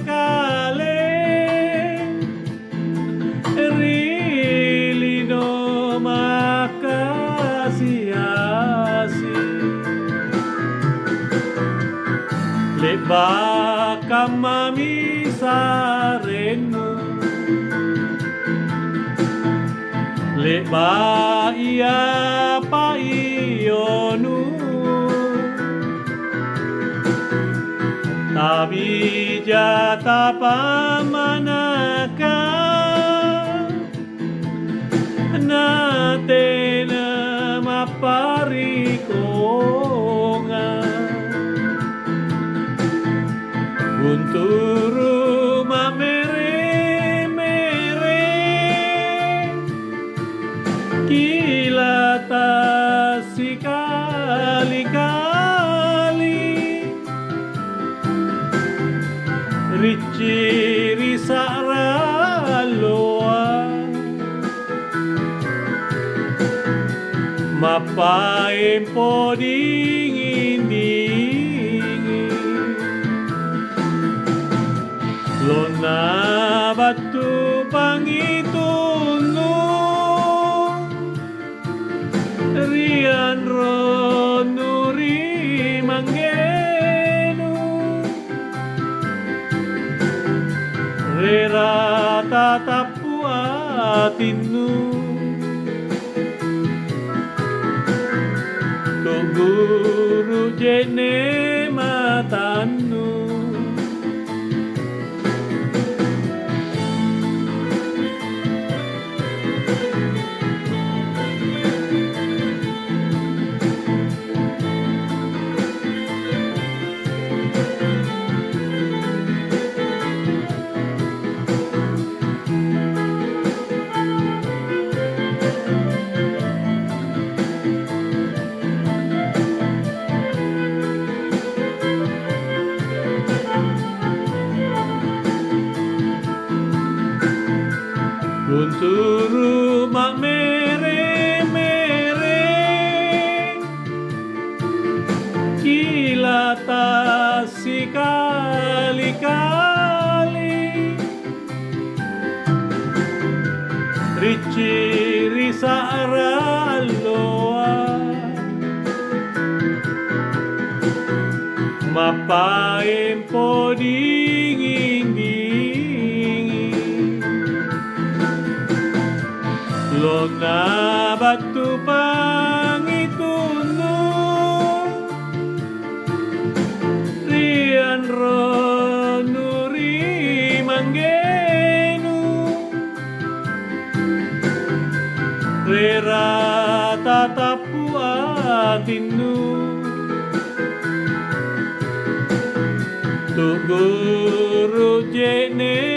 kale rilino makasiasi leba kamami sareno leba ia pa ionu tabi jata pamanaka natena maparikonga unturu mamere-mere kilata sikali-kali Ricci risaraloa mapain po dingin-dingin lona batu pangitulong rian ronuri manggenu rera tatapu atinu ko guru jene matanu unturu mak mere-mere kilata sikali-kali Ricci risaraloa mapain po dingin-dingin lona batu pangitulong rian ronuri manggenu rera tatapu atinu tu guru jene